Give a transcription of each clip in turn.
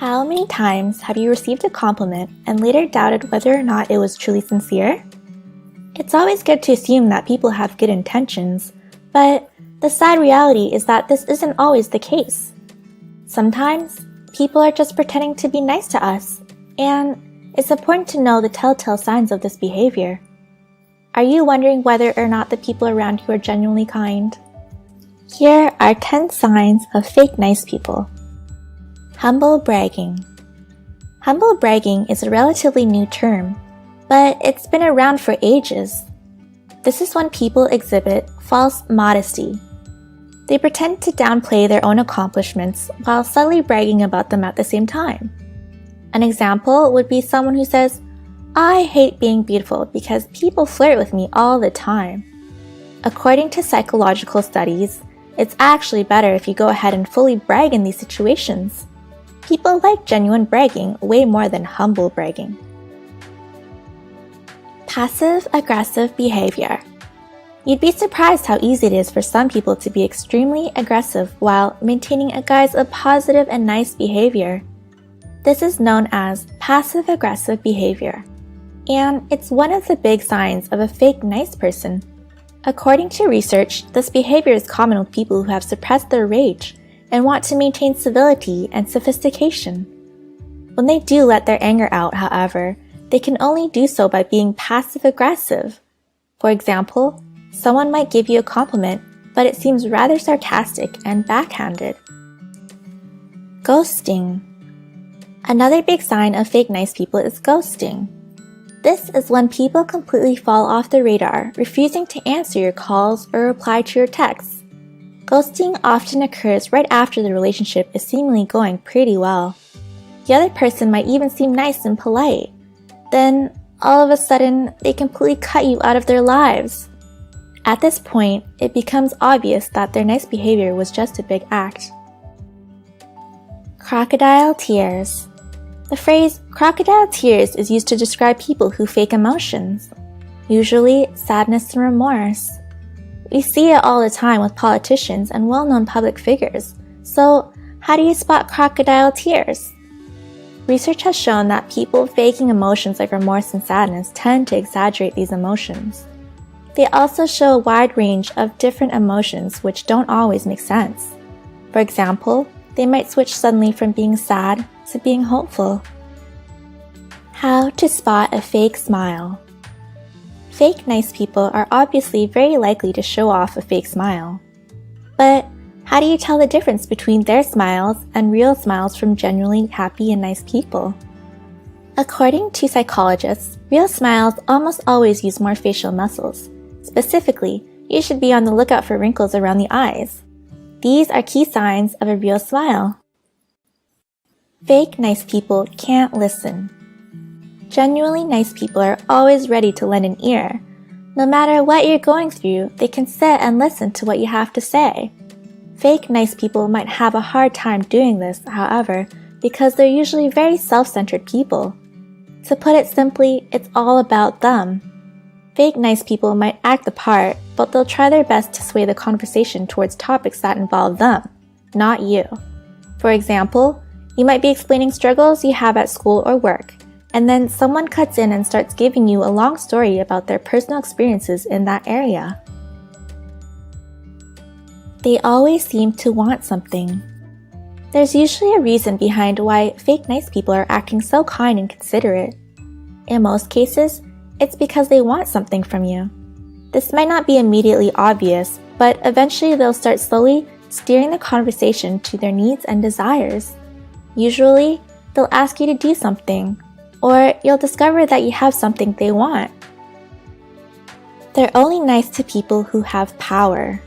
How many times have you received a compliment and later doubted whether or not it was truly sincere? It's always good to assume that people have good intentions, but the sad reality is that this isn't always the case. Sometimes, people are just pretending to be nice to us, and it's important to know the telltale signs of this behavior. Are you wondering whether or not the people around you are genuinely kind? Here are 10 signs of fake nice people. Humble bragging. Humble bragging is a relatively new term, but it's been around for ages. This is when people exhibit false modesty. They pretend to downplay their own accomplishments while subtly bragging about them at the same time. An example would be someone who says, "I hate being beautiful because people flirt with me all the time." According to psychological studies, it's actually better if you go ahead and fully brag in these situations. People like genuine bragging way more than humble bragging. Passive-aggressive behavior. You'd be surprised how easy it is for some people to be extremely aggressive while maintaining a guise of positive and nice behavior. This is known as passive-aggressive behavior, and it's one of the big signs of a fake nice person. According to research, this behavior is common with people who have suppressed their rage and want to maintain civility and sophistication. When they do let their anger out, however, they can only do so by being passive-aggressive. For example, someone might give you a compliment, but it seems rather sarcastic and backhanded. Ghosting. Another big sign of fake nice people is ghosting. This is when people completely fall off the radar, refusing to answer your calls or reply to your texts. Ghosting often occurs right after the relationship is seemingly going pretty well. The other person might even seem nice and polite. Then, all of a sudden, they completely cut you out of their lives. At this point, it becomes obvious that their nice behavior was just a big act. Crocodile tears. The phrase crocodile tears is used to describe people who fake emotions, usually sadness and remorse. We see it all the time with politicians and well-known public figures, so how do you spot crocodile tears? Research has shown that people faking emotions like remorse and sadness tend to exaggerate these emotions. They also show a wide range of different emotions which don't always make sense. For example, they might switch suddenly from being sad to being hopeful. How to spot a fake smile. Fake nice people are obviously very likely to show off a fake smile. But how do you tell the difference between their smiles and real smiles from genuinely happy and nice people? According to psychologists, real smiles almost always use more facial muscles. Specifically, you should be on the lookout for wrinkles around the eyes. These are key signs of a real smile. Fake nice people can't listen. Genuinely nice people are always ready to lend an ear. No matter what you're going through, they can sit and listen to what you have to say. Fake nice people might have a hard time doing this, however, because they're usually very self-centered people. To put it simply, it's all about them. Fake nice people might act the part, but they'll try their best to sway the conversation towards topics that involve them, not you. For example, you might be explaining struggles you have at school or work, and then someone cuts in and starts giving you a long story about their personal experiences in that area. They always seem to want something. There's usually a reason behind why fake nice people are acting so kind and considerate. In most cases, it's because they want something from you. This might not be immediately obvious, but eventually they'll start slowly steering the conversation to their needs and desires. Usually, they'll ask you to do something, or you'll discover that you have something they want. They're only nice to people who have power.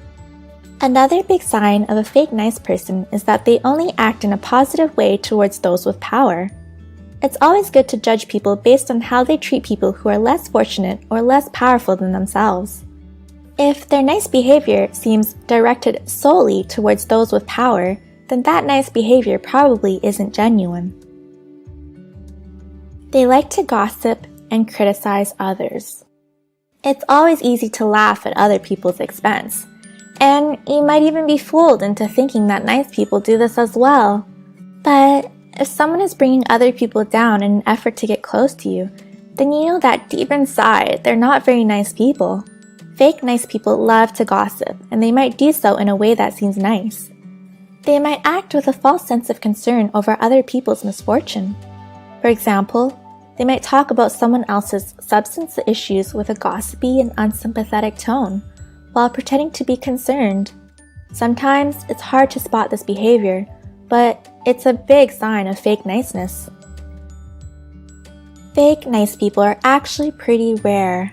Another big sign of a fake nice person is that they only act in a positive way towards those with power. It's always good to judge people based on how they treat people who are less fortunate or less powerful than themselves. If their nice behavior seems directed solely towards those with power, then that nice behavior probably isn't genuine. They like to gossip and criticize others. It's always easy to laugh at other people's expense, and you might even be fooled into thinking that nice people do this as well. But If someone is bringing other people down in an effort to get close to you, then you know that deep inside, they're not very nice people. Fake nice people love to gossip, and they might do so in a way that seems nice. They might act with a false sense of concern over other people's misfortune. For example, they might talk about someone else's substance issues with a gossipy and unsympathetic tone, while pretending to be concerned. Sometimes it's hard to spot this behavior, but it's a big sign of fake niceness. Fake nice people are actually pretty rare.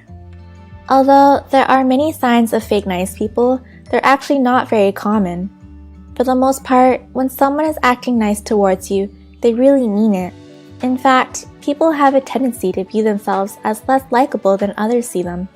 Although there are many signs of fake nice people, they're actually not very common. For the most part, when someone is acting nice towards you, they really mean it. In fact, people have a tendency to view themselves as less likable than others see them.